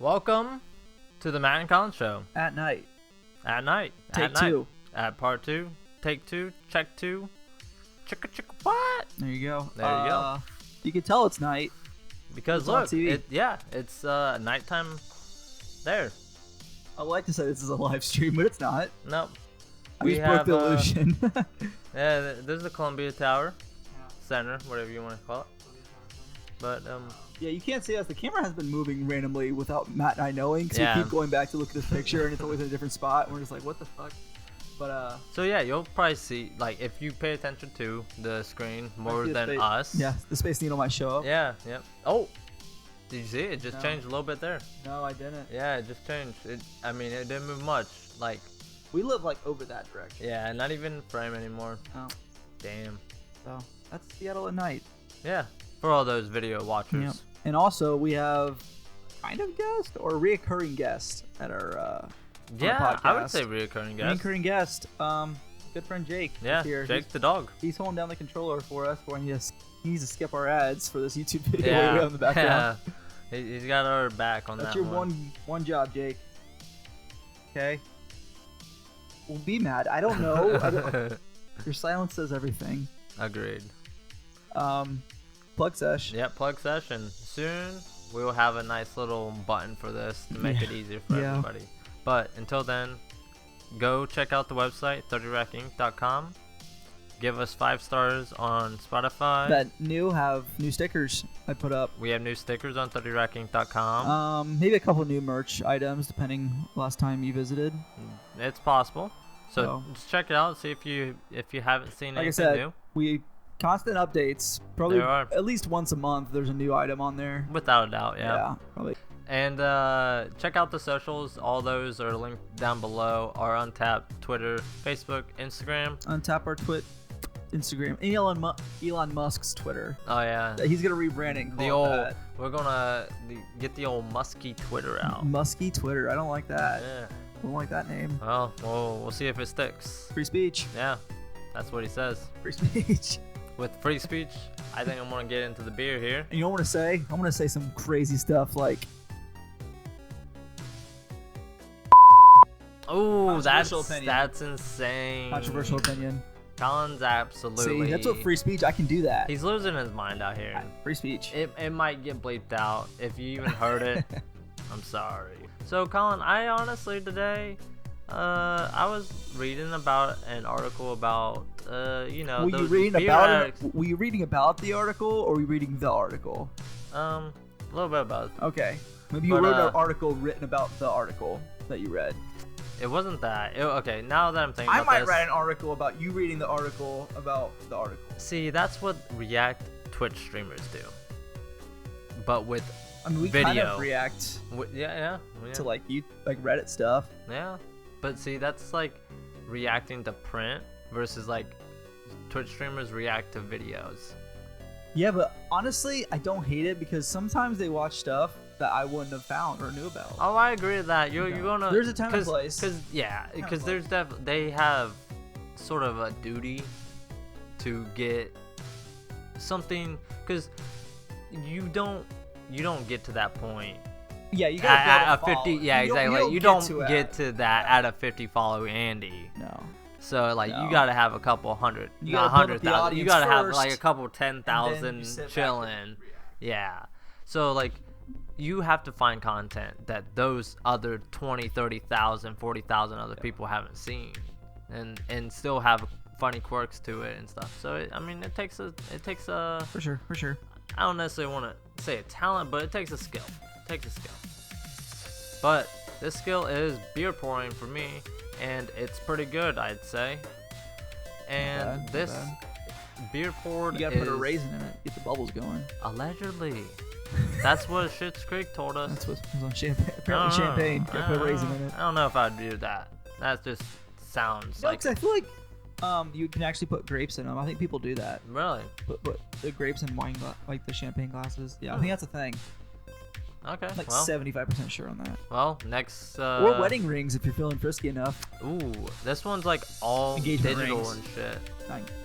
Welcome to the Matt and Colin Show. At night. At night. Take two. At part 2. Take 2. Check 2. Chicka chicka what? There you go. There you go. You can tell it's night. Because It's on TV. it's nighttime there. I like to say this is a live stream, but it's not. Nope. We just broke the illusion. Yeah, there's the Columbia Tower Center, whatever you want to call it. But yeah, you can't see us. The camera has been moving randomly without Matt and I knowing, because Yeah. we keep going back to look at this picture, and it's always in a different spot, and we're just like, what the fuck? But so yeah, you'll probably see, like, if you pay attention to the screen more see the than space- us. Yeah, the Space Needle might show up. Yeah. Yep. Oh, did you see it? It just No. changed a little bit there. No, I didn't. Yeah, it just changed. It didn't move much. Like, We live like over that direction. yeah, not even frame anymore. Oh, Damn. so that's Seattle at night. Yeah, for all those video watchers. Yep. And also, we have kind of guest or reoccurring guest at our Yeah, I would podcast. say reoccurring guest. Reoccurring guest. Good friend Jake. is Yeah, here. Jake the dog. He's holding down the controller for us when he needs to skip our ads for this YouTube video Yeah, we have in the background. yeah. He's got our back on That's that your one job, Jake. Okay. Well, be mad. I don't know. Your silence says everything. Agreed. Plug sesh. Yeah, plug session. Soon we will have a nice little button for this to make it easier for Yeah. everybody. But until then, go check out the website, 30rackinc.com. Give us 5 stars on Spotify. That have new stickers I put up. We have new stickers on 30rackinc.com. Maybe a couple new merch items depending last time you visited. It's possible. So So- just check it out. See if you haven't seen Like I anything said, new. we constant updates. Probably There are. at least once a month. There's a new item on there. Without a doubt, yeah. Probably. And check out the socials. All those are linked down below. Our Untappd Twitter, Facebook, Instagram. Untap our Instagram. Elon Musk's Twitter. Oh yeah. He's gonna rebranding. The old. We're gonna get the old musky Twitter out. Musky Twitter. I don't like that. Yeah. I don't like that name. Well, we'll see if it sticks. Free speech. Yeah, that's what he says. Free speech. With free speech, I think I'm gonna get into the beer here. And you know what I'm gonna say? I'm gonna say some crazy stuff like. Oh, Controversial opinion. that's insane. Controversial opinion. Colin's absolutely. See, that's what free speech. I can do that. He's losing his mind out here. Free speech. It might get bleeped out. If you even heard it, I'm sorry. So, Colin, I honestly today, I was reading about an article about, Were you reading about the article, or were you reading the article? A little bit about. Okay. Maybe you wrote an article written about the article that you read. It wasn't that. Okay, now that I'm thinking I about might this, write an article about you reading the article about the article. See, that's what React Twitch streamers do. But with I mean, we video. kind of react yeah. to like Reddit stuff. Yeah, but see, that's like reacting to print versus like Twitch streamers react to videos. Yeah, but honestly, I don't hate it because sometimes they watch stuff that I wouldn't have found or knew about. Oh, I agree with that. You're gonna. There's a time and place. Because there's they have sort of a duty to get something, because you don't get to that point. Yeah, you gotta At build a 50. following. Yeah, exactly. You don't get to to that at a 50 follow Andy. No. So like No. you gotta have a couple hundred, You not gotta build up the 100,000. You gotta audience have first, like a couple and then you 10,000 sit back chilling. and Yeah. So like you have to find content that those other 20, 30,000, 40,000 other people haven't seen, and still have funny quirks to it and stuff. So it takes a For sure. I don't necessarily want to say a talent, but it takes a skill. But this skill is beer pouring for me, and it's pretty good, I'd say. And Not bad, not this bad. beer poured You gotta is put a raisin in it, get the bubbles going. allegedly. That's what Schitt's Creek told us. That's what's on champagne. I Apparently, don't know. champagne. Gotta put a raisin in it. I don't know if I'd do that. That just sounds No, like 'cause I feel like you can actually put grapes in them. I think people do that. really. Put the grapes in wine like the champagne glasses. Yeah, I think that's a thing. Okay. I'm like well, 75% sure on that. well, next. Or wedding rings if you're feeling frisky enough. Ooh, this one's like all Engagement digital rings. and shit.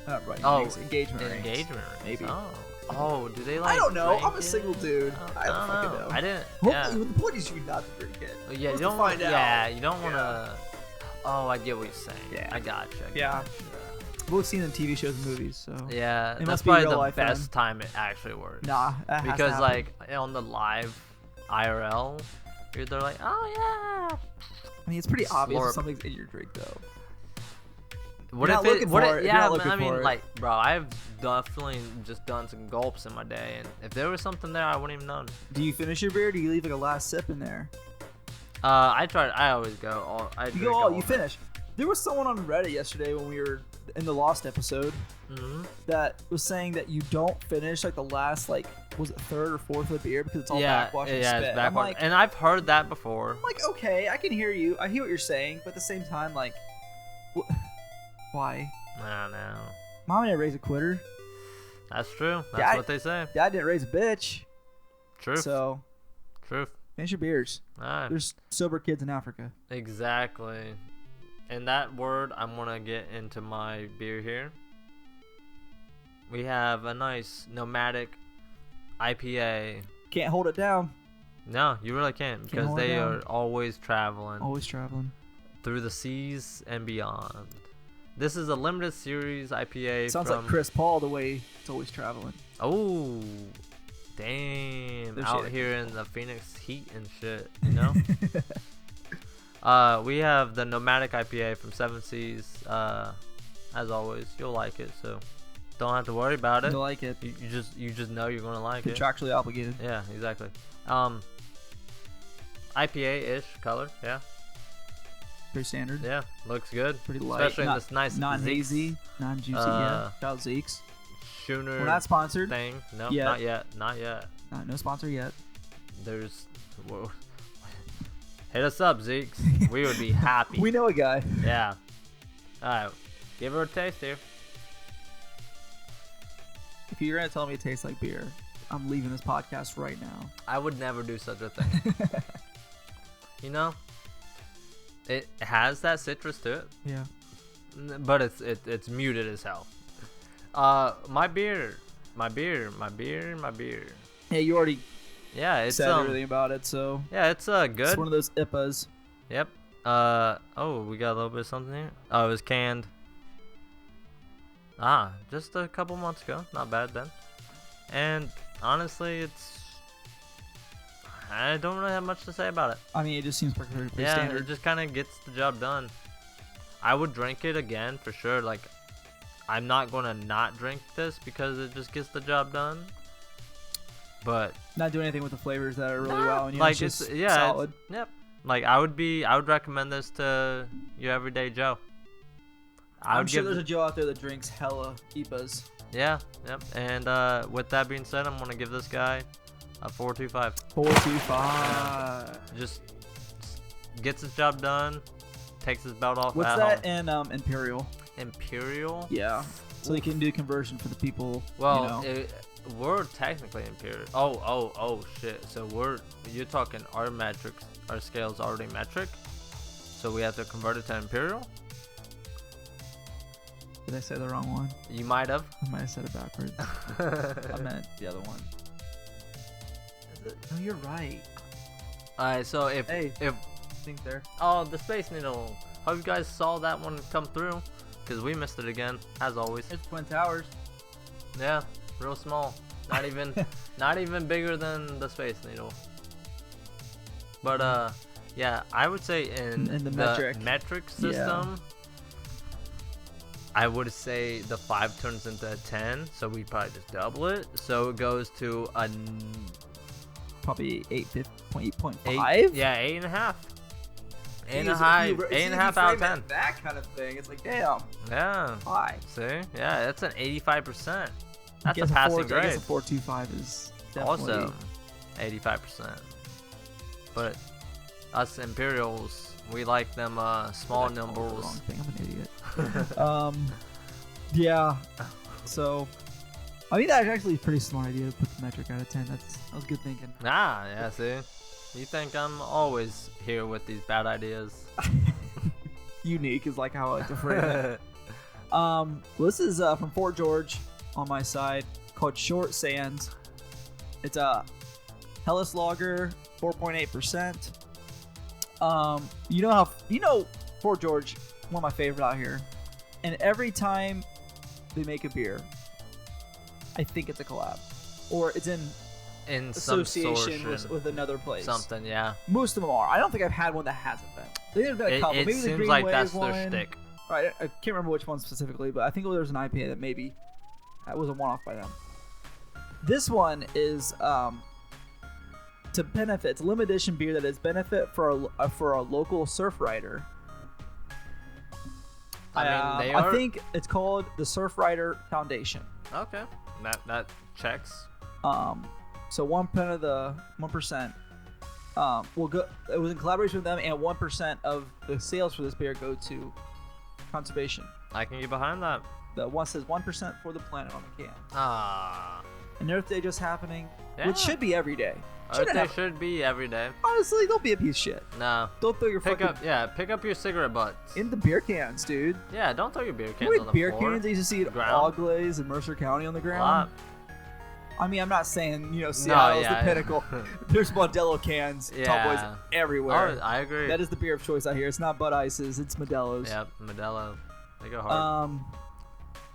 Not right. Oh, rings, engagement rings. Engagement rings. Maybe. Oh, Oh, do they like? I don't know. drink I'm a it? single dude. I don't fucking know. I didn't. Hopefully, Yeah. the point is you not to drink it. Yeah, you Let's don't find out. Yeah, you don't want to. Oh, I get what you're saying. Yeah. I got you. Yeah. We've seen it in TV shows and movies, so. Yeah, It that's must be probably real the life, best then. time it actually works. Nah, that has to Because happen. like on the live IRL, they're like, oh yeah. I mean, it's pretty obvious Slurp. if something's in your drink, though. What You're if not looking it? What for if? it. You're Yeah, not looking I mean, for it. like, bro, I've definitely just done some gulps in my day, and if there was something there, I wouldn't even know. Do you finish your beer? Or do you leave like a last sip in there? I tried. I always go all. I You drink go all. of You it. finish. There was someone on Reddit yesterday when we were in the Lost episode Mhm. that was saying that you don't finish like the last was it third or fourth of the beer because it's all Yeah, backwash and yeah, spit. it's I'm backwash, like, and I've heard that before. I'm like, okay, I can hear you. I hear what you're saying, but at the same time, like, why? I don't know. Mom didn't raise a quitter. That's true. That's Dad- what they say. Dad didn't raise a bitch. Truth. So Truth. finish your beers. All right. There's sober kids in Africa. Exactly. And that word, I'm gonna get into my beer here. We have a nice nomadic IPA. Can't hold it down. No, you really can't because hold it they down. are always traveling Always traveling. through the seas and beyond. This is a limited series IPA. Sounds from, like Chris Paul the way it's always traveling. Oh, damn! No Out shit. here in the Phoenix heat and shit, you know. We have the nomadic IPA from Seven Seas. As always, you'll like it, so don't have to worry about it. Don't like it. You just know you're gonna like it. Contractually obligated. Yeah, exactly. IPA-ish color. Yeah, Pretty standard. yeah, looks good. Pretty light. Especially in Not- this nice non-hazy, non-juicy. Yeah. Shout out Zeke's. Schooner We're not sponsored. thing. No, Yet. not yet. Not yet. No sponsor yet. There's. Whoa. Hit us up, Zeke. We would be happy. We know a guy. Yeah. All right. Give her a taste here. If you're gonna tell me it tastes like beer, I'm leaving this podcast right now. I would never do such a thing. You know, it has that citrus to it, Yeah. but it's muted as hell. My beer. Hey, you already Yeah, it's said everything about it, so yeah, it's good. it's one of those IPAs. Yep. Oh, we got a little bit of something here. Oh, it was canned. Just a couple months ago. Not bad then. And honestly, I don't really have much to say about it. I mean, it just seems pretty Yeah, standard. it just kind of gets the job done. I would drink it again for sure. Like, I'm not gonna not drink this because it just gets the job done. But Not doing anything with the flavors that are really nah, well, and like it's it's just yeah, solid. yep. Like I would recommend this to your everyday Joe. I I'm would sure give there's a Joe out there that drinks hella IPAs. Yeah, yep. And with that being said, I'm gonna give this guy a 4.25. 4.25. Just gets his job done, takes his belt off. What's at that home. in Imperial? Imperial? Yeah. So you can do conversion for the people. Well, you know. we're technically Imperial. Oh shit. So you're talking our metrics, our scale's already metric, so we have to convert it to Imperial. Did I say the wrong one? You might have. I might have said it backwards. I meant the other one. No, you're right. Alright, so if I think there. the Space Needle. Hope you guys saw that one come through, because we missed it again, as always. It's Twin Towers. Yeah, real small. Not even bigger than the Space Needle. But yeah, I would say in the the metric. system, I would say the 5 turns into a 10, so we probably just double it. So it goes to a Probably 8.5. 8. Yeah, 8.5. 8.5 out of 10. That kind of thing. It's like, damn. Yeah. 5. See? Yeah, that's an 85%. That's a I passing guess grade. a 4.25 is definitely. Also, 85%. But us Imperials, we like them small Did I call it the numbers. wrong thing? I'm an idiot. Yeah. So, I think that's actually a pretty smart idea to put the metric out of 10. That was good thinking. Yeah, see? You think I'm always here with these bad ideas. Unique is like how I like to frame it. Well, this is from Fort George on my side. called Short Sands. It's a Helles Lager, 4.8%. Fort George, one of my favorite out here. And every time they make a beer, I think it's a collab, or it's in association with another place. Something, yeah. Most of them are. I don't think I've had one that hasn't been. There's been a couple. It Maybe the seems Green like Wave that's one. their shtick. Right, I can't remember which one specifically, but I think there was an IPA that maybe that was a one-off by them. This one is to benefit. It's a limited edition beer that is benefit for a local surf rider. I think it's called the Surf Rider Foundation. Okay, that checks. So 1% of the 1% will go. It was in collaboration with them, and 1% of the sales for this beer go to conservation. I can get behind that. The one says 1% for the planet on the can. Ah. And Earth Day just happening, Yeah. which should be every day. Earth Day should be every day. Honestly, don't be a piece of shit. No. Don't throw your pick up your cigarette butts in the beer cans, dude. Yeah, don't throw your beer cans You on the beer floor. cans I used to see at Oglaze and Mercer County on the ground. I mean, I'm not saying Seattle's the pinnacle. There's Modelo cans, Tall Boys everywhere. Oh, I agree. That is the beer of choice out here. It's not Bud Ices, it's Modelo's. Yep, Modelo. They go hard.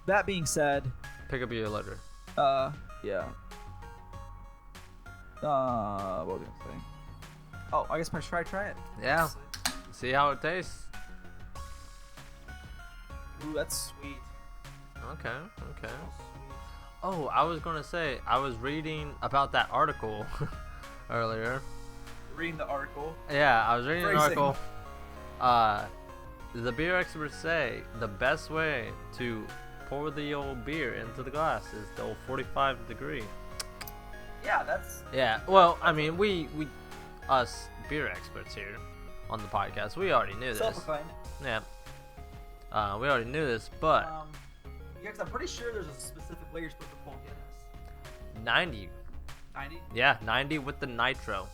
That being said, pick up your litter. Yeah. What was I gonna say? Oh, I guess I should try it. Yeah. See how it tastes. Ooh, that's sweet. Okay. Oh, I was gonna say, I was reading about that article earlier. Reading the article? Yeah, I was reading an article. The beer experts say the best way to pour the old beer into the glass is the old 45 degree. Yeah, that's... Yeah, well, I mean, we us beer experts here on the podcast, we already knew this. Self-proclaimed. Yeah. We already knew this, but... yeah, because I'm pretty sure there's a specific way you're supposed to pull Guinness. 90. 90? Yeah, 90 with the nitro.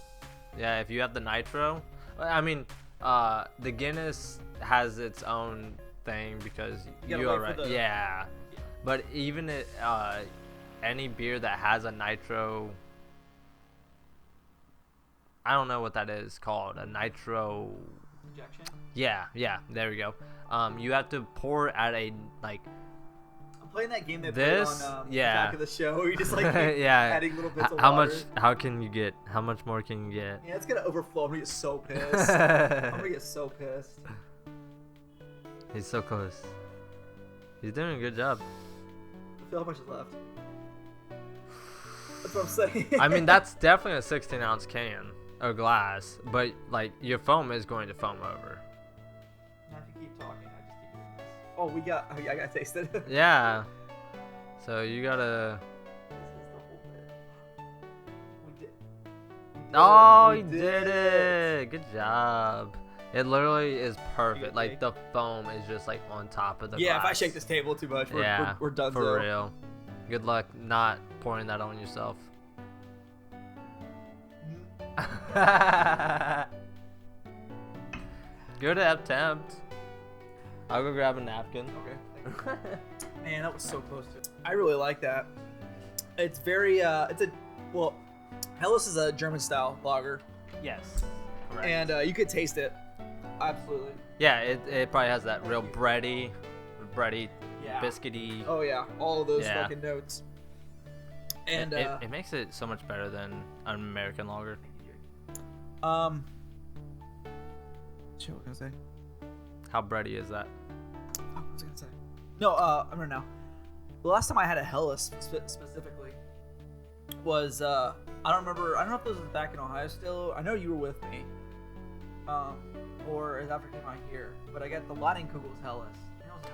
Yeah, if you have the nitro. I mean, the Guinness has its own thing because you are right. Yeah. But even any beer that has a nitro, I don't know what that is called. A nitro injection? Yeah, there we go. You have to pour at a I'm playing that game they played on the back of the show where you just adding little bits of water. How much more can you get? Yeah, it's gonna overflow. I'm gonna get so pissed. I'm gonna get so pissed. He's so close. He's doing a good job. I feel how much is left. That's what I'm saying. I mean, that's definitely a 16-ounce can or glass, but like your foam is going to foam over. Now if you keep talking, I just keep doing this. Oh, I gotta taste it. Yeah. So you gotta. This is the Oh, whole bit. We did it! Good job. It literally is perfect. Like the foam is just like on top of the glass. If I shake this table too much, we're done. For real. Good luck not pouring that on yourself. Go to Untappd. I'll go grab a napkin. Okay. Man, that was so close to. I really like that. It's very Helles is a German style lager. Yes. Correct. And you could taste it. Absolutely. Yeah, it probably has that real bready, biscuity. Oh yeah, all of those fucking notes. And it makes it so much better than an American lager. Shit, what was I gonna say? How bready is that? What was I gonna say? No, I don't know. The last time I had a Helles specifically was I don't remember. I don't know if this was back in Ohio still. I know you were with me. Or is after I came out here, but I got the Lightning Kugel's Helles.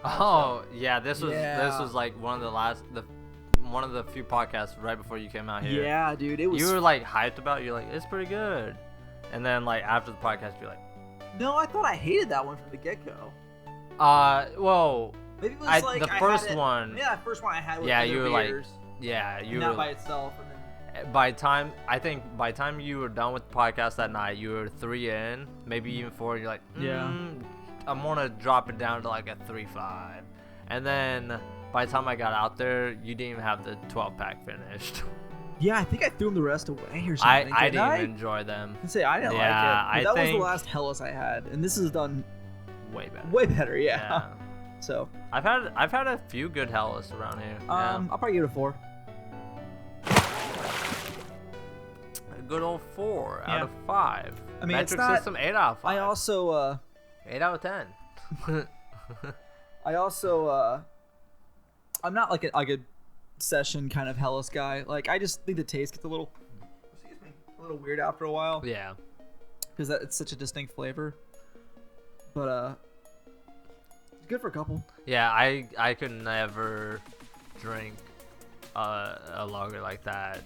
Oh yeah, this was like one of the few podcasts right before you came out here. Yeah, dude, it was. You were like hyped about it. You're like, it's pretty good, and then like after the podcast, you're like, no, I thought I hated that one from the get go. Well, maybe it was the first one. Yeah, the first one I had. With you were beers, you not were by itself. And then, by the time you were done with the podcast that night, you were 3 in, maybe even 4. You're like, I'm gonna drop it down to like a 3.5, and then by the time I got out there, you didn't even have the 12-pack finished. Yeah, I think I threw them the rest away or something. I didn't even enjoy them. I say I didn't like it. I That was think the last Hellas I had, and this is done way better. way better. Yeah. So I've had a few good Hellas around here. I'll probably give it a 4. A good old 4 out Yeah. of 5. I mean, Metric it's not. system 8 out of 5. I also 8 out of 10. I'm not like a session kind of Hellas guy. Like I just think the taste gets a little weird after a while. Yeah. Because it's such a distinct flavor. But it's good for a couple. Yeah, I could never drink a lager like that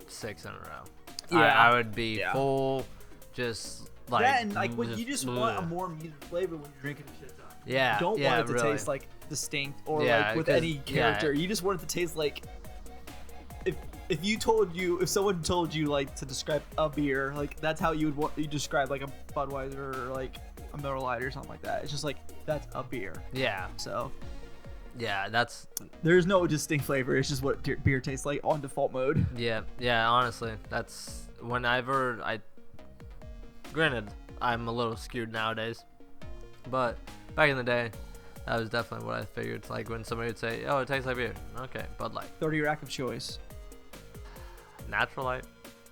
6 in a row. Yeah. I would be full, just like that and like when you just want a more muted flavor when you're drinking a shit ton. Yeah. You don't yeah, want it to really. taste like distinct or Yeah, like with 'cause- any character. You just want it to taste like if someone told you like to describe a beer, like that's how you describe like a Budweiser or like a Miller Lite or something like that. It's just like that's a beer. Yeah. So Yeah, that's there's no distinct flavor. It's just what beer tastes like on default mode. yeah. Honestly, that's whenever Granted, I'm a little skewed nowadays, but back in the day, that was definitely what I figured. Like when somebody would say, "Oh, it tastes like beer." Okay, Bud Light, 30 rack of choice. Natural Light.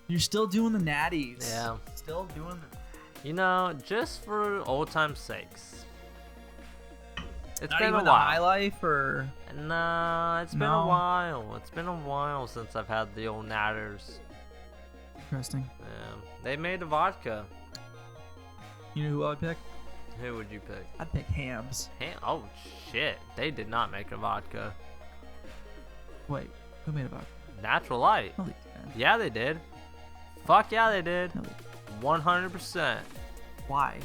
You're still doing the natties. Yeah. Still doing the. You know, just for old time's sakes. It's Not been even a the High while. Life or. Nah, it's been No. a while. It's been a while since I've had the old Natters. Interesting. Yeah. They made a vodka. You know who I would pick? Who would you pick? I'd pick Hams. Oh shit! They did not make a vodka. Wait, who made a vodka? Natural Light. No, they didn't. Yeah, they did. Fuck yeah, they did. No, they didn't. 100%. Why?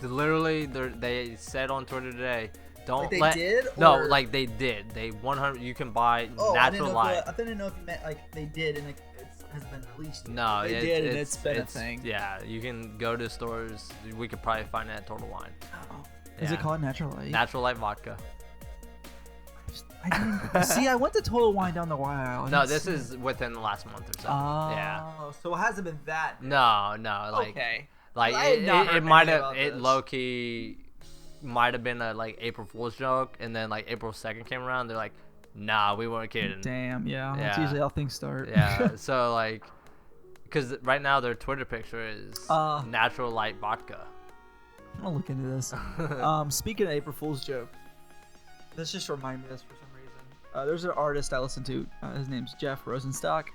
Literally, they said on Twitter today, don't Like they let. did? No, Or- like they did. They 100. You can buy Oh, Natural Light. I didn't know if you meant like they did and like it has been released. Yet. No, they did and it's been a thing. Yeah, you can go to stores. We could probably find it at Total Wine. Oh. Is it Yeah. called Natural Light? Natural Light vodka. I didn't see. I went to Total Wine down the aisle. I No, didn't this see is within the last month or so. Oh, Yeah. so it hasn't been that. No, like Okay. like I had not it heard might anything have about it this. low key might have been a like April Fool's joke, and then like April 2nd came around, they're like, nah, we weren't kidding. Damn. Yeah. That's Yeah. usually how things start. Yeah. So like, because right now their Twitter picture is Natural Light vodka. I'm gonna look into this. Speaking of April Fool's joke, this just reminded me of this for some reason. There's an artist I listen to. His name's Jeff Rosenstock.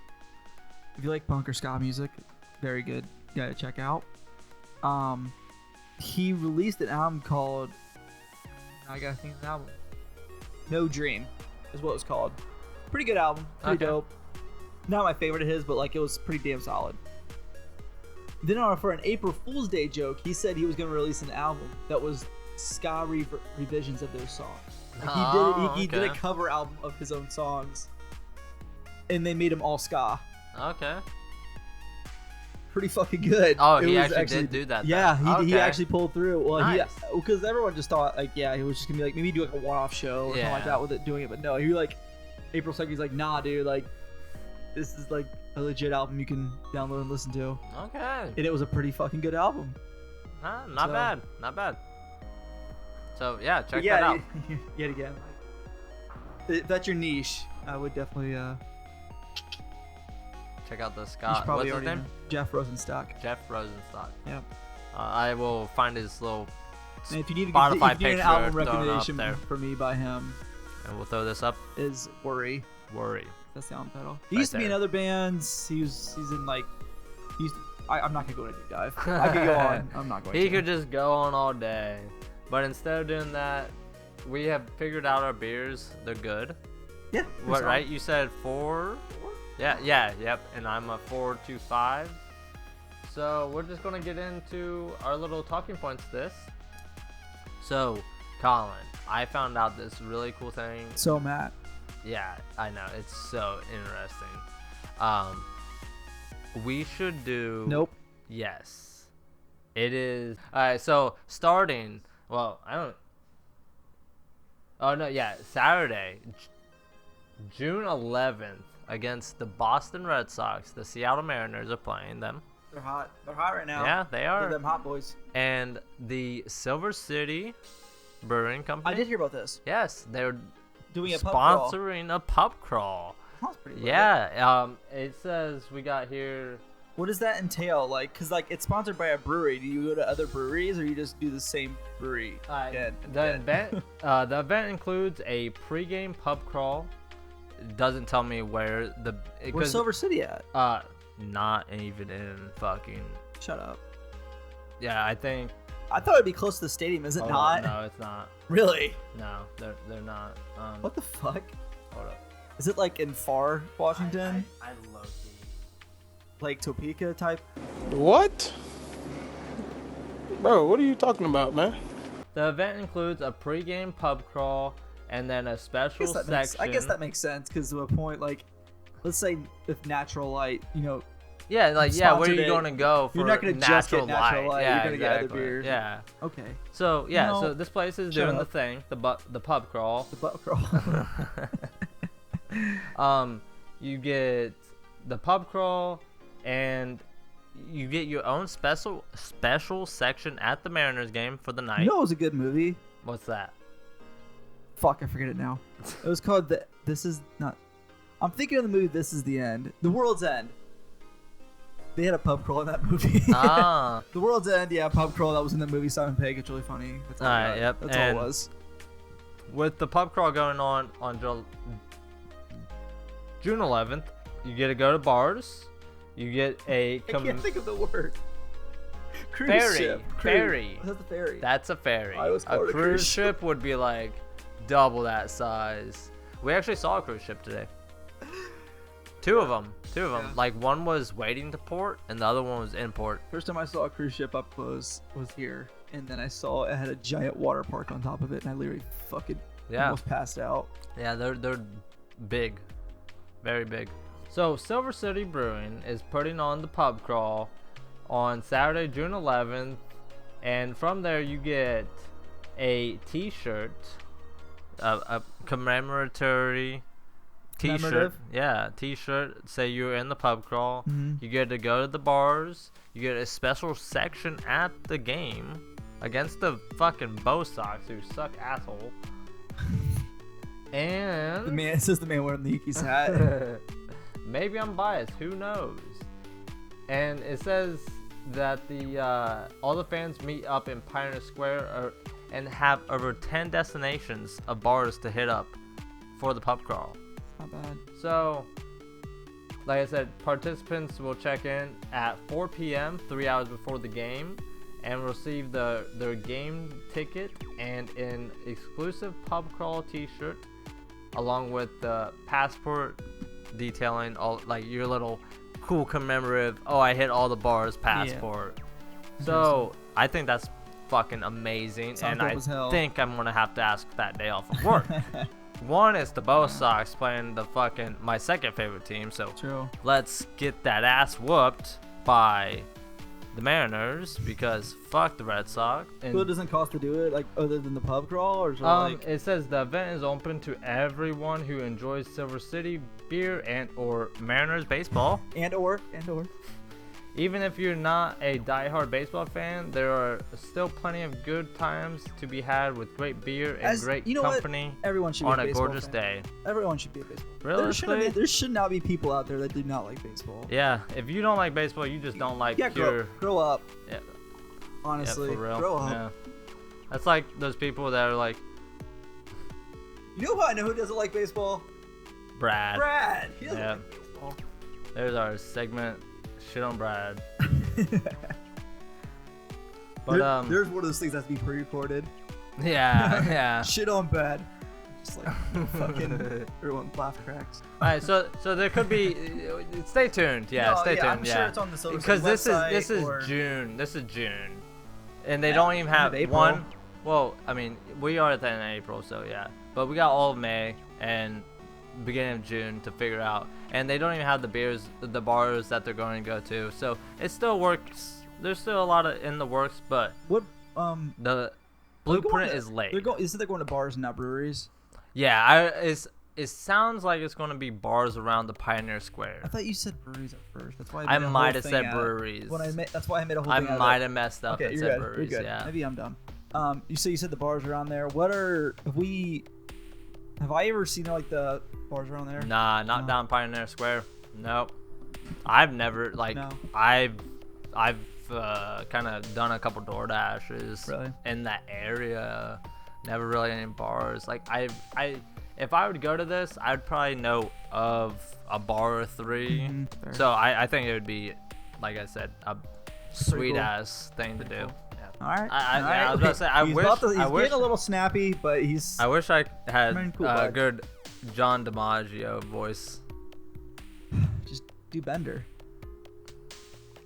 If you like punk or ska music, very good guy to check out. He released an album called. I gotta think of the album. No Dream is what it was called. Pretty good album. Pretty Okay. dope. Not my favorite of his, but like it was pretty damn solid. Then for an April Fool's Day joke, he said he was going to release an album that was ska revisions of those songs. Like he did a okay. cover album of his own songs, and they made them all ska. Okay. Pretty fucking good. Oh, It he was actually did do that. Yeah, then. he Okay. actually pulled through. Well, Nice. because everyone just thought like, yeah, he was just gonna be like maybe do like a one-off show or something like Yeah. that with it doing it, but no, he like April 2nd, he's like, nah, dude, like this is like a legit album you can download and listen to, Okay. and it was a pretty fucking good album. Not So- bad. Not bad. So yeah, check But yeah, that out. yet again, if that's your niche, I would definitely. Check out the You should Scott. probably What's his already name? know. Jeff Rosenstock. Jeff Rosenstock. Yeah. I will find his little, And if you need, Spotify if you need an picture album thrown up recommendation there. for me by him, and we'll throw this up. is Worry. Worry. That's the album title. He Right used to be in there. other bands. He's in like. I'm not gonna go into a deep dive. I could go on. I'm not going He to. could just go on all day, but instead of doing that, we have figured out our beers. They're good. Yeah. What, right? You said 4? Yeah, yep. And I'm a 4.25. So we're just gonna get into our little talking points. So, Colin, I found out this really cool thing. So Matt. Yeah, I know, it's so interesting. We should do. Nope. Yes, it is. All right. So starting. Well, I don't. Oh no, yeah, Saturday, June 11th against the Boston Red Sox. The Seattle Mariners are playing them. They're hot. They're hot right now. Yeah, they are. They're them hot boys. And the Silver City Brewing Company. I did hear about this. Yes, they're Doing a pub crawl. sponsoring a pub crawl. Sounds pretty lit. Yeah, it says we got here. What does that entail? Like, cause like it's sponsored by a brewery. Do you go to other breweries or you just do the same brewery? The event includes a pregame pub crawl. It doesn't tell me where Where's Silver City at? Not even in fucking. Shut up. Yeah, I think. I thought it'd be close to the stadium. Is it not? No, it's not. Really? No, they're not. What the fuck? Hold up. Is it like in far Washington? I love Like Topeka type? What? Bro, what are you talking about, man? The event includes a pregame pub crawl and then a special section. I guess that makes sense because to a point, like, let's say if Natural Light, Yeah, like where are you going to go for you're not going to just get natural Natural Light. Yeah, You're going to exactly. get other beers. Yeah. Okay. So yeah, No. so this place is Shut doing the up. thing, the pub crawl. The butt crawl. You get the pub crawl, and you get your own special section at the Mariners game for the night. You know it was a good movie? What's that? Fuck, I forget it now. It was called This Is Not... I'm thinking of the movie This Is the End. The World's End. They had a pub crawl in that movie. Ah. The World's End, yeah, pub crawl that was in the movie Simon Pegg. It's really funny. That's all. Alright, yep. That's all it was. With the pub crawl going on June 11th, you get to go to bars. You get a I can't think of the word. Cruise ferry. ship. Ferry. That's a ferry. That's a ferry. I always call A it a cruise cruise ship would be like double that size. We actually saw a cruise ship today. Two of them. Yeah. Like one was waiting to port, and the other one was in port. First time I saw a cruise ship up close was here, and then I saw it had a giant water park on top of it, and I literally fucking almost passed out. Yeah, they're big, very big. So Silver City Brewing is putting on the pub crawl on Saturday, June 11th, and from there you get a T-shirt, a commemoratory T-shirt. Commemorative? Yeah, T-shirt. Say you're in the pub crawl. Mhm. You get to go to the bars. You get a special section at the game against the fucking Bo Sox, who suck asshole. And It says the man wearing the Yankees hat. maybe I'm biased. Who knows? And it says that all the fans meet up in Pioneer Square and have over 10 destinations of bars to hit up for the pub crawl. Not bad. So, like I said, participants will check in at 4 p.m., 3 hours before the game, and receive their game ticket and an exclusive pub crawl T-shirt, along with the passport detailing all like your little cool commemorative. Oh, I hit all the bars passport. Yeah. So I think that's fucking amazing, Sounds and dope I as hell. think I'm gonna have to ask that day off of work. One is the Bo Sox playing my second favorite team, so True. let's get that ass whooped by the Mariners because fuck the Red Sox. And, So it doesn't cost to do it, like other than the pub crawl, or is it like it says the event is open to everyone who enjoys Silver City beer and or Mariners baseball. and or. Even if you're not a diehard baseball fan, there are still plenty of good times to be had with great beer and great company Everyone should be on a a baseball gorgeous fan. day. Everyone should be a baseball. Realistically, There should not be people out there that do not like baseball. yeah, if you don't like baseball, you just don't like Yeah, pure. grow up. Yeah, Honestly, yeah, for real. grow up. Yeah. That's like those people that are like You know who I know who doesn't like baseball? Brad. Brad. He doesn't Yeah. like baseball. There's our segment. Shit on Brad. But There's one of those things that has to be pre-recorded. yeah, yeah. Shit on Brad. Just like fucking everyone laugh cracks. All right, so there could be. Stay tuned. Yeah, No, stay tuned. I'm yeah, sure it's on the Silver because City this website is or- June. This is June, and they Yeah, don't even end have of April. one. Well, I mean, we are at the end of April, so yeah. But we got all of May and beginning of June to figure out, and they don't even have the bars that they're going to go to. So it still works. There's still a lot of in the works, but What Blueprint is late. You said they're going to bars and not breweries. Yeah, it sounds like it's going to be bars around the Pioneer Square. I thought you said breweries at first. That's why I might have said breweries. That's why I made a whole I thing out of might it. have messed up Okay, and you're said good. breweries. You're good. Yeah. Maybe I'm dumb. You said the bars around there. Have I ever seen like the bars around there? Nah, not down Pioneer Square. Nope. I've never No. I've kind of done a couple DoorDashes Really? in that area. Never really any bars. Like if I would go to this, I'd probably know of a bar or three. Fair. So I think it would be, like I said, a sweet cool. ass thing to do. Yeah. All right. I was about to say, he's getting a little snappy, but he's. I wish I had Remaining cool a vibe. good John DiMaggio voice. Just do Bender.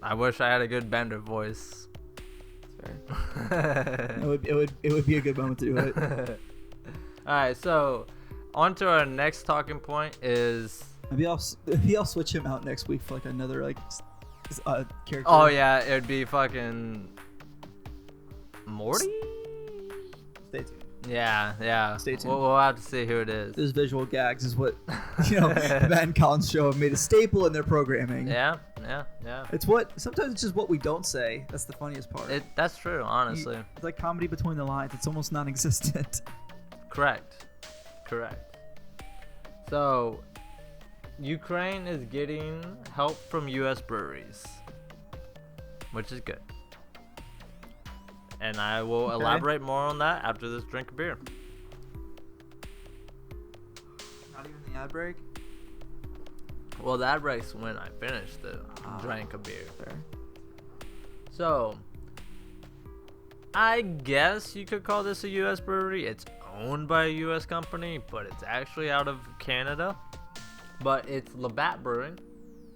I wish I had a good Bender voice. It would be a good moment to do it. All right, so on to our next talking point is. Maybe I'll switch him out next week for like another character. Oh yeah, it would be fucking Morty. Stay tuned. Yeah. Stay tuned. We'll have to see who it is. Those visual gags is what Matt and Colin's show have made a staple in their programming. Yeah. It's sometimes it's just what we don't say. That's the funniest part. That's true, honestly. It's like comedy between the lines. It's almost non-existent. Correct. So, Ukraine is getting help from U.S. breweries, which is good. And I will elaborate more on that after this drink of beer. Not even the ad break. Well, the ad break's when I finished the drink of beer. Fair. So, I guess you could call this a U.S. brewery. It's owned by a U.S. company, but it's actually out of Canada. But it's Labatt Brewing.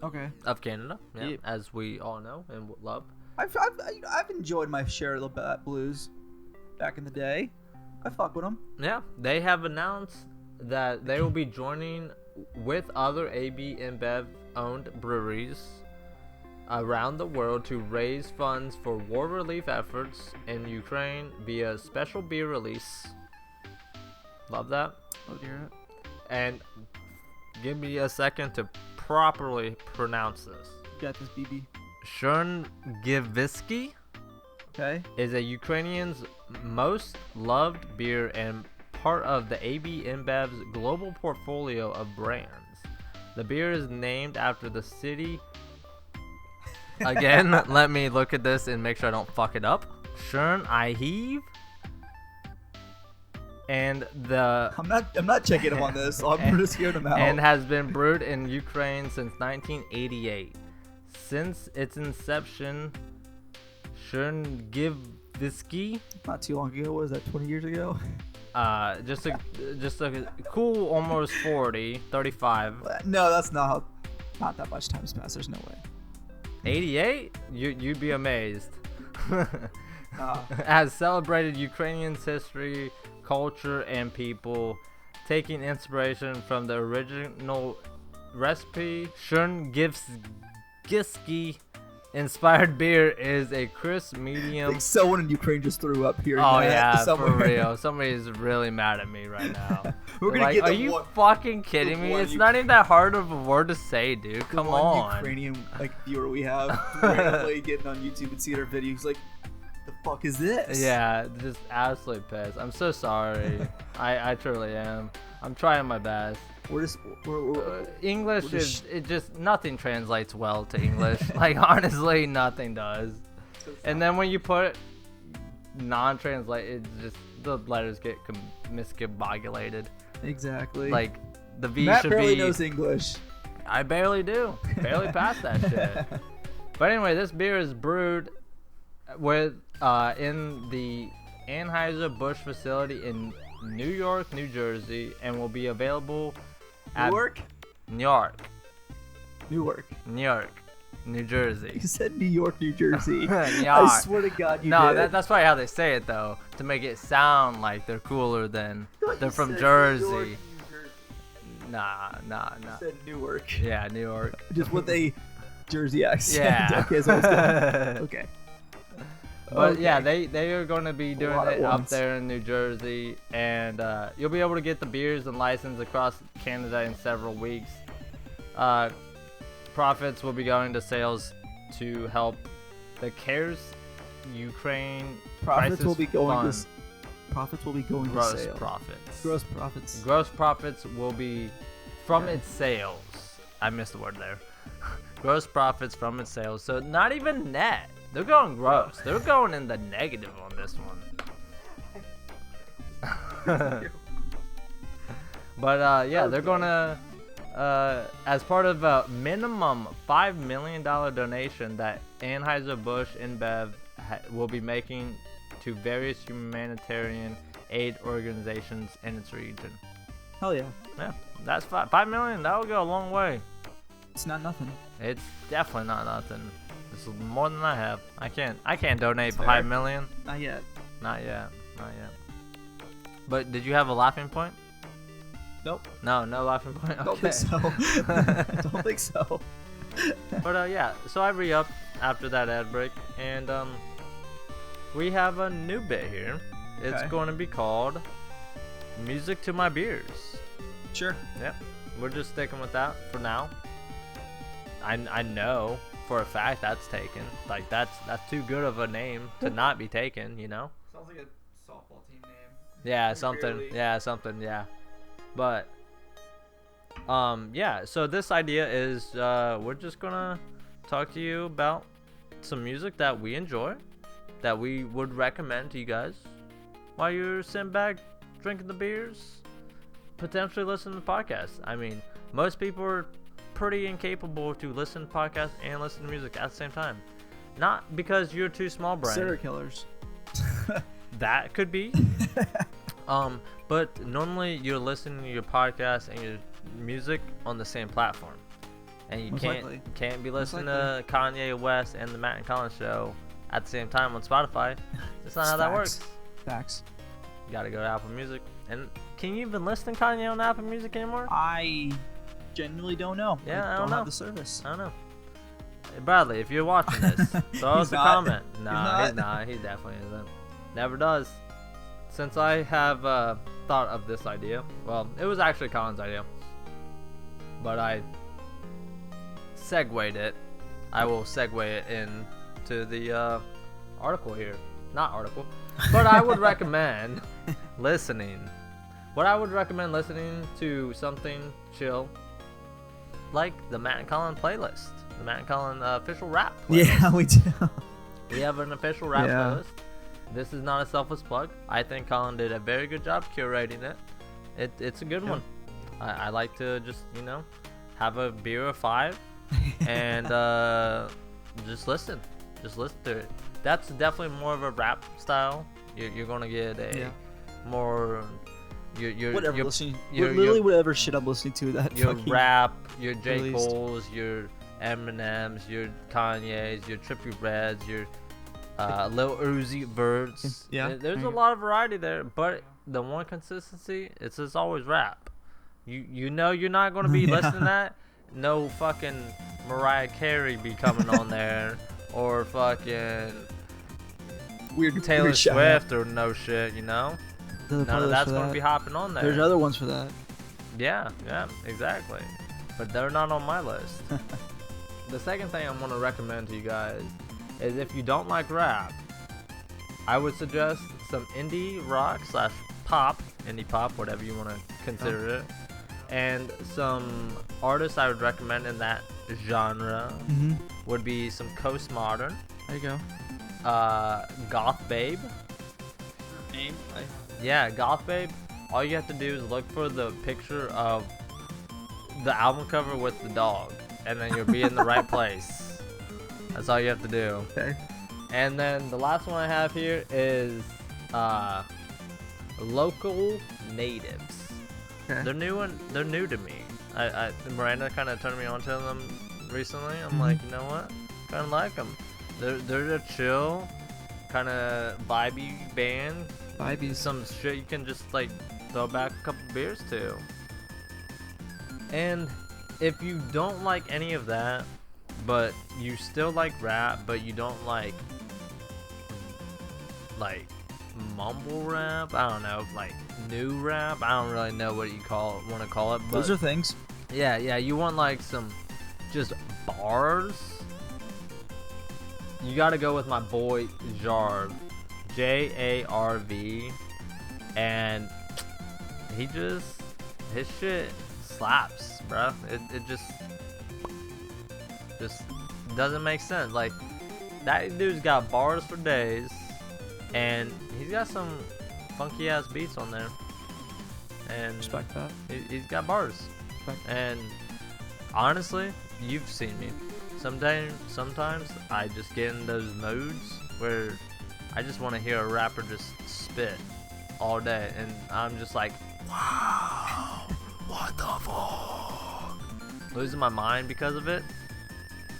Okay. Of Canada, yeah, Yep. as we all know and love. I've enjoyed my share of Labatt Blues back in the day. I fuck with them. Yeah, they have announced that they will be joining with other AB InBev owned breweries around the world to raise funds for war relief efforts in Ukraine via special beer release. Love that. Love to hear it. And give me a second to properly pronounce this. Got this, BB. Cherngivisky Okay. is a Ukrainian's most loved beer and part of the AB InBev's global portfolio of brands. The beer is named after the city. Again, let me look at this and make sure I don't fuck it up. Chernihiv. And I'm not checking him on this. I'm just hearing him out. and has been brewed in Ukraine since 1988. Since its inception, Cherngivisky, Not too long ago. What was that? 20 years ago? just a cool almost 35. No, that's not that much time's passed. There's no way. 88? You'd be amazed. Has celebrated Ukrainians' history, culture, and people, taking inspiration from the original recipe. Cherngivisky inspired beer is a crisp medium. Like someone in Ukraine just threw up here. Oh yeah, for real. Somebody's really mad at me right now. We're gonna like, get are you fucking kidding me? It's not even that hard of a word to say, dude. Come on. Ukrainian viewer we have randomly getting on YouTube and seeing our videos like, the fuck is this? Yeah, just absolutely pissed. I'm so sorry. I truly am. I'm trying my best. We're English just- is just nothing translates well to English. Like honestly, nothing does. And then when you put non-translate, it just the letters get miscombobulated. Exactly. Like the V Matt should barely be. knows English. I barely do. Barely pass that shit. But anyway, this beer is brewed with in the Anheuser-Busch facility in New York, New Jersey, and will be available at Newark? Newark, Newark. New Jersey. You said New York, New Jersey. I Newark. swear to God, you No, did. that's probably how they say it though, to make it sound like they're cooler than thought they're you from said Jersey. New York, New Jersey. Nah. You said Newark. Yeah, New York. Just with a Jersey accent. Yeah. Okay, so it's good. Okay. But yeah, Okay. they are going to be doing lot at it up once. there in New Jersey, and you'll be able to get the beers and license across Canada in several weeks. Profits will be going to sales to help the CARES Ukraine Profits will Crisis be going Fund. to profits will be going to Gross sales. profits. Gross profits. Gross profits will be from Okay. its sales. I missed the word there. Gross profits from its sales. So not even net. They're going gross. They're going in the negative on this one. But yeah, they're gonna, as part of a minimum $5 million donation that Anheuser-Busch InBev will be making to various humanitarian aid organizations in its region. Hell yeah. Yeah, that's $5 million. That will go a long way. It's not nothing. It's definitely not nothing. It's more than I have. I can't donate Fair. $5 million. Not yet. Not yet. Not yet. But did you have a laughing point? Nope. No laughing point. Okay. Don't think so. Don't think so. But yeah, so I re-upped after that ad break, and we have a new bit here. It's Okay. going to be called Music to My Beers. Sure. Yep, we're just sticking with that for now. I know for a fact that's taken. Like that's too good of a name to not be taken. You know. Sounds like a softball team name. Yeah, Like something. really- Yeah, something. Yeah. But yeah. So this idea is we're just gonna talk to you about some music that we enjoy, that we would recommend to you guys while you're sitting back drinking the beers, potentially listening to podcasts. I mean, most people are pretty incapable to listen to podcasts and listen to music at the same time. Not because you're too small brain. Serial killers. That could be. But normally you're listening to your podcast and your music on the same platform, and you Most likely. can't be Most listening to Kanye West and the Matt and Colin show at the same time on Spotify. That's not how that works. Facts. You gotta go to Apple Music. And can you even listen to Kanye on Apple Music anymore? I genuinely don't know. Yeah, I don't don't know. have the service. I don't know. Hey, Bradley, if you're watching this, throw us He's a not. comment. He's Nah, he's not. not. He definitely isn't. Never does. Since I have thought of this idea, well, it was actually Colin's idea, but I segued it. I will segue it into the article here. Not article, but I would recommend listening. What I would recommend listening to something chill, like the Matt and Colin playlist, the Matt and Colin official rap playlist. Yeah, we do. We have an official rap Yeah. playlist. This is not a selfless plug. I think Colin did a very good job curating it. It's a good one. I like to just, have a beer or 5 and just listen. Just listen to it. That's definitely more of a rap style. You're going to get a more... Whatever your, listening. your- Literally your- whatever shit I'm listening to that your fucking rap, your J. released. Cole's, your Eminem's, your Kanye's, your Trippie Reds, your Lil Uzi Verts. Yeah. There's a lot of variety there, but the one consistency, it's just always rap. You know you're not going to be Yeah. listening to that. No fucking Mariah Carey be coming on there, or fucking weird Taylor weird shit. Swift or no shit, There's a None of playlist that's for going to that. be hopping on there. There's other ones for that. Yeah, exactly. But they're not on my list. The second thing I'm going to recommend to you guys is if you don't like rap, I would suggest some indie rock / pop, indie pop, whatever you want to consider it, and some artists I would recommend in that genre Mm-hmm. would be some Coast Modern, There you go. Goth Babe. Name? Yeah, Goth Babe. All you have to do is look for the picture of the album cover with the dog, and then you'll be in the right place. That's all you have to do. Okay. And then the last one I have here is Local Natives. Okay. They're new to me. Miranda kind of turned me on to them recently. I'm Mhm. like, you know what? Kind of like them. They're a chill, kind of vibey band. Vibes. Some shit you can just like throw back a couple beers to. And if you don't like any of that, but you still like rap, but you don't like like mumble rap. I don't know, like new rap. I don't really know what you want to call it. But Those are things. yeah, you want like some just bars. You got to go with my boy Jarv, Jarv, and his shit slaps, bro. It just doesn't make sense. Like, that dude's got bars for days, and he's got some funky ass beats on there, and Respect that. he's got bars. Respect. And honestly, you've seen me. Sometimes I just get in those modes where I just want to hear a rapper just spit all day, and I'm just like, wow, what the fuck? Losing my mind because of it.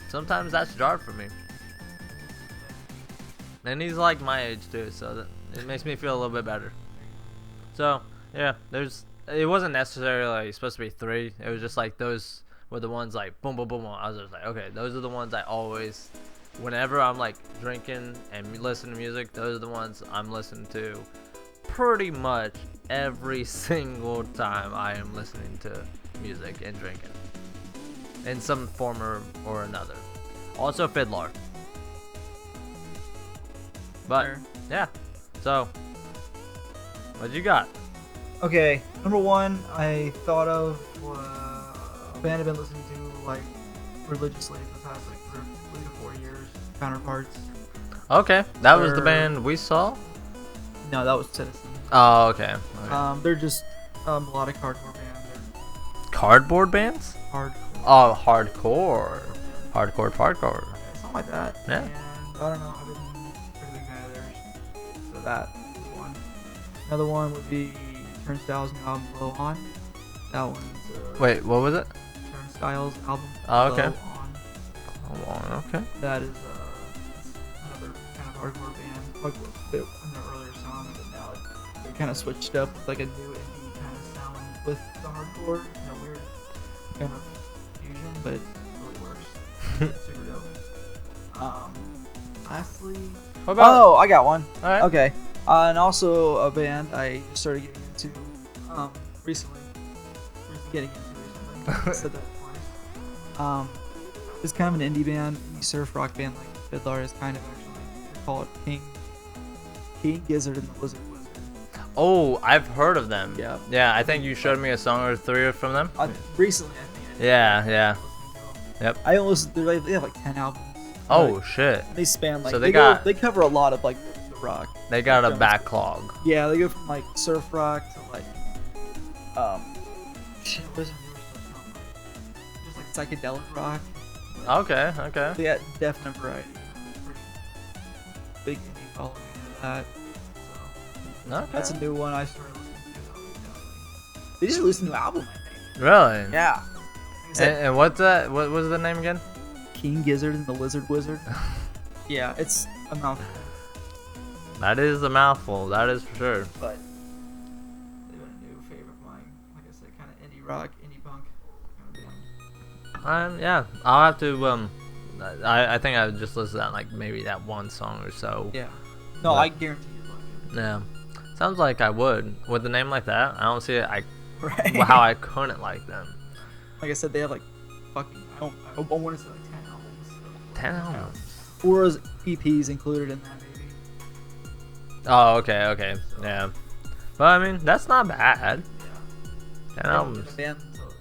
Sometimes that's jarred for me. And he's like my age too, so it makes me feel a little bit better. So yeah, it wasn't necessarily supposed to be 3. It was just like those were the ones like boom boom boom. I was just like, okay, those are the ones I always, whenever I'm like drinking and listening to music, those are the ones I'm listening to pretty much every single time I am listening to music and drinking in some form or another. Also Fiddler. But Fair. yeah, so what you got? Okay, number 1 I thought of a band I've been listening to like religiously for the past like 3 to 4 years. Counterparts. Okay, that was the Or- band we saw. No, that was Citizen. Oh, okay. They're just melodic hardcore band. They're Cardboard bands? hardcore. Oh, hardcore. Hardcore. Something like that. Yeah. And I don't know, I've been a pretty big fan of theirs. So that is one. Another one would be Turnstiles' new album Blow On. That one's Wait, what was it? Turnstiles' album. Oh, okay. Blow On. Come on, okay. That is another kind of hardcore band. Like a bit in the earlier song, but now they kind of switched up with like a new indie kind of sound with the hardcore in a weird kind of fusion, but it really works. Super dope. Lastly, What about? oh, I got one. All right. Okay, and also a band I started getting into recently. I said that twice. It's kind of an indie band, indie surf rock band like Fiddler is kind of actually. They call it King Gizzard and the Lizard Wizard. Oh, I've heard of them. Yeah. Yeah, I think you showed me a song or 3 from them. Recently, I think. Yeah. Yep. I listened. They have like 10 albums. Oh shit. They span like. So they cover a lot of like the rock. They got a Jones. backlog. Yeah, they go from like surf rock to like shit, what is their newer stuff sound like? Just like psychedelic rock. Okay. They got definite variety. Pretty big indie following of that. So Okay. that's a new one I started listening to. They just released a new album, I think. Really? Yeah. Like I said, And what's that? What was the name again? King Gizzard and the Lizard Wizard. Yeah, it's a mouthful, That is a mouthful. That is for sure. but they've been a new favorite of mine. Like I said, kind of indie rock, indie punk kind of band. Yeah, I'll have to. I think I would just listen to that like maybe that one song or so. Yeah. No, But- I guarantee you like Yeah. Sounds like I would with a name like that. I don't see it. it. Right. How I couldn't like them. Like I said, they have like fucking. I want to say like 10 albums. So. 10 albums. 4 EPs included in that, maybe. Oh, okay. Yeah. But I mean, that's not bad. Yeah. 10 albums. Been a band for, like,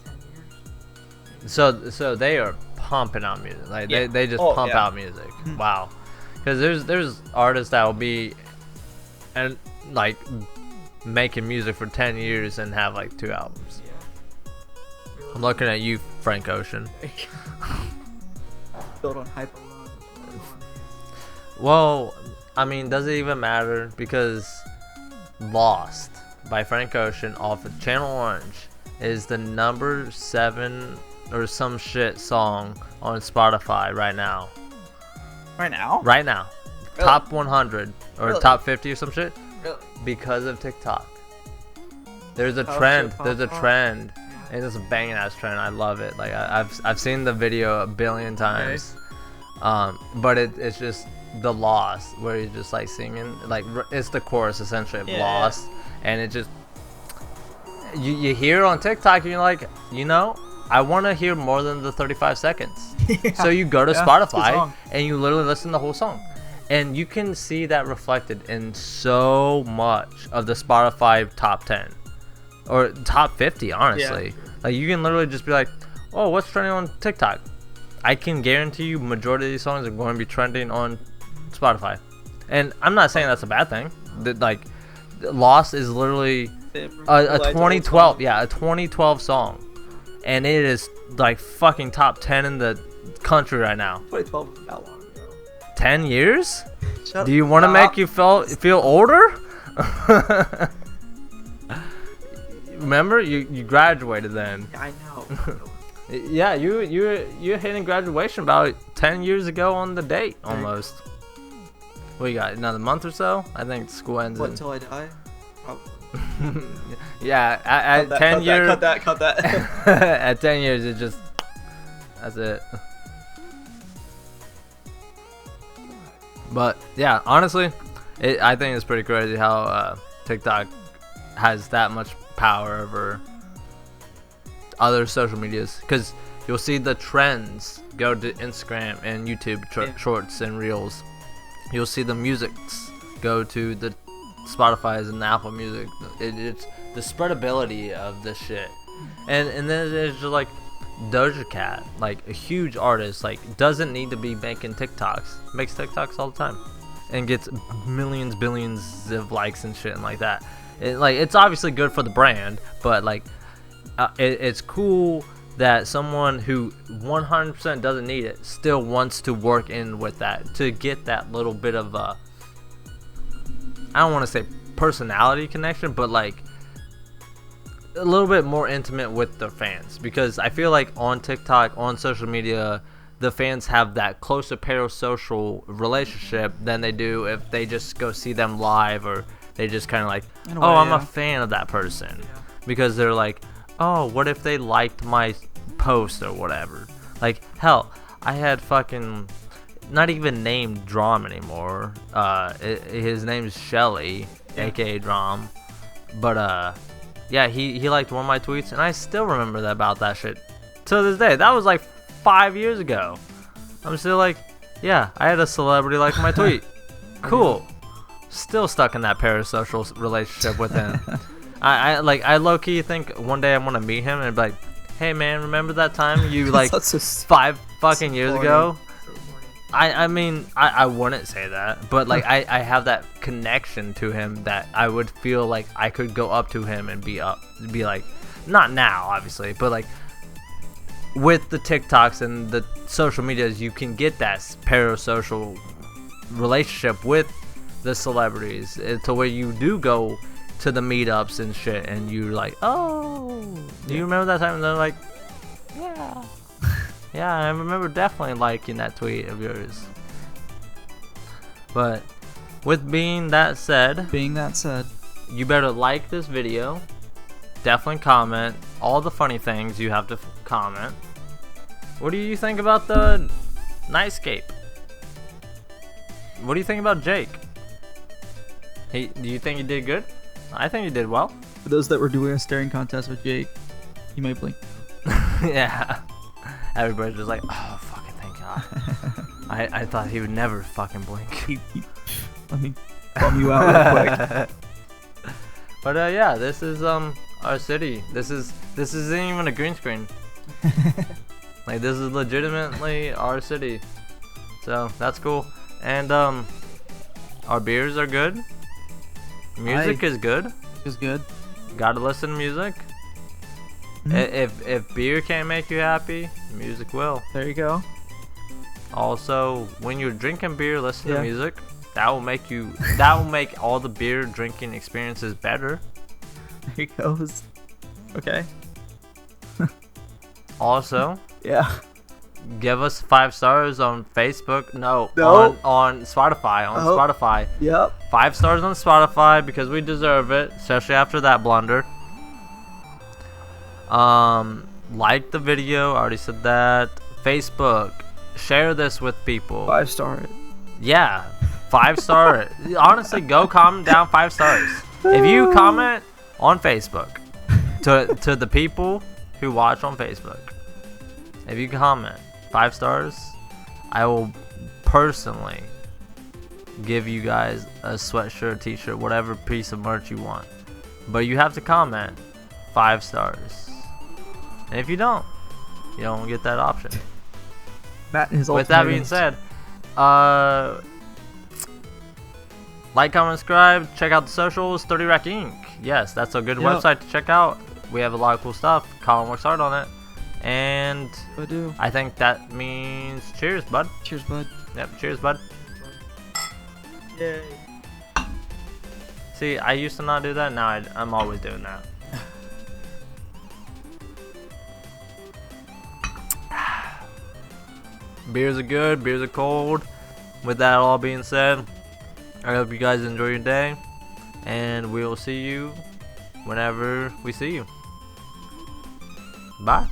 10 years. So they are pumping out music. Like Yeah. they just Oh, pump yeah. out music. Wow. Because there's artists that will be and like making music for 10 years and have like 2 albums. Yeah. I'm looking at you, Frank Ocean. Built on hype alone. That's what it is. Well, I mean, does it even matter? Because Lost by Frank Ocean off of Channel Orange is the number 7 or some shit song on Spotify right now. Right now? Right now. Really? Top 100 or Really? top 50 or some shit Really? because of TikTok. There's a Oh, trend. shit, There's a pop, trend. Yeah. And it's a banging ass trend. I love it. Like I've seen the video a billion times. But it's just the Lost, where he's just like singing, like it's the chorus essentially of Yeah, Lost, and it just you hear it on TikTok, and you're like, I want to hear more than the 35 seconds. Yeah. So you go to Yeah, it's a good Spotify song. and you literally listen to the whole song. And you can see that reflected in so much of the Spotify top 10 or top 50, honestly. Yeah. Like, you can literally just be like, oh, what's trending on TikTok? I can guarantee you majority of these songs are going to be trending on Spotify. And I'm not saying that's a bad thing. Like, Lost is literally a 2012, a 2012 song. And it is like fucking top 10 in the country right now. 2012, how long ago? 10 years? Shut Do you want to up. make you feel older? Remember, you graduated then. Yeah, I know. Yeah, you're hitting graduation about 10 years ago on the date almost. What you got? Another month or so? I think school ends What, in. until I die? Probably. Yeah, at 10 years. Cut that. At 10 years, it just. That's it. But yeah, honestly, I think it's pretty crazy how TikTok has that much power over other social medias, because you'll see the trends go to Instagram and YouTube shorts and reels. You'll see the musics go to the Spotify's and Apple Music. It's the spreadability of this shit, and then there's just like Doja Cat, like a huge artist, like doesn't need to be making TikToks, makes TikToks all the time, and gets millions, billions of likes and shit and like that. It's obviously good for the brand, but like it's cool that someone who 100% doesn't need it still wants to work in with that to get that little bit of I don't want to say personality connection, but like a little bit more intimate with their fans, because I feel like on TikTok, on social media, the fans have that closer parasocial relationship than they do if they just go see them live, or they just kind of like, I'm a fan of that person, because they're like, oh, what if they liked my post or whatever. Like, hell, I had fucking not even named Drum anymore. His name's Shelly, aka Drum, but yeah, he liked one of my tweets, and I still remember about that shit to this day. That was like 5 years ago. I'm still like, yeah, I had a celebrity like my tweet. Cool. Still stuck in that parasocial relationship with him. I low-key think one day I'm gonna meet him and be like, hey man, remember that time you like 5 fucking years ago? I mean, I wouldn't say that, but like I have that connection to him that I would feel like I could go up to him and be like, not now obviously, but like with the TikToks and the social medias, you can get that parasocial relationship with the celebrities to where you do go to the meetups and shit, and you're like, oh, do you remember that time? And they're like, yeah. Yeah, I remember definitely liking that tweet of yours. But with being that said, you better like this video. Definitely comment all the funny things you have to comment. What do you think about the Nightscape? What do you think about Jake? Do you think he did good? I think he did well. For those that were doing a staring contest with Jake, you may blink. Yeah. Everybody's just like, oh, fucking thank God. I thought he would never fucking blink. Let me bum you out real quick. But yeah, this is our city. This isn't even a green screen. Like, this is legitimately our city. So that's cool. And our beers are good. Music is good. Is good. Gotta listen to music. If beer can't make you happy, music will. There you go. Also, when you're drinking beer, listen to music. That will make all the beer drinking experiences better. There he goes. Okay. Also, give us 5 stars on Facebook. No. On Spotify. Spotify. Yep. 5 stars on Spotify, because we deserve it, especially after that blunder. Like the video. I already said that. Facebook. Share this with people. 5-star it. Yeah, 5-star. Honestly, go comment down 5 stars. If you comment on Facebook to the people who watch on Facebook, if you comment 5 stars, I will personally give you guys a sweatshirt, t-shirt, whatever piece of merch you want. But you have to comment 5 stars. And if you don't get that option. Matt and his With that being said, like, comment, subscribe, check out the socials, 30 Rack Inc. Yes, that's a good website to check out. We have a lot of cool stuff. Colin works hard on it. And I do. I think that means cheers, bud. Cheers, bud. Yep, cheers, bud. Yay. See, I used to not do that. Now I'm always doing that. Beers are good. Beers are cold. With that all being said, I hope you guys enjoy your day. And we will see you whenever we see you. Bye.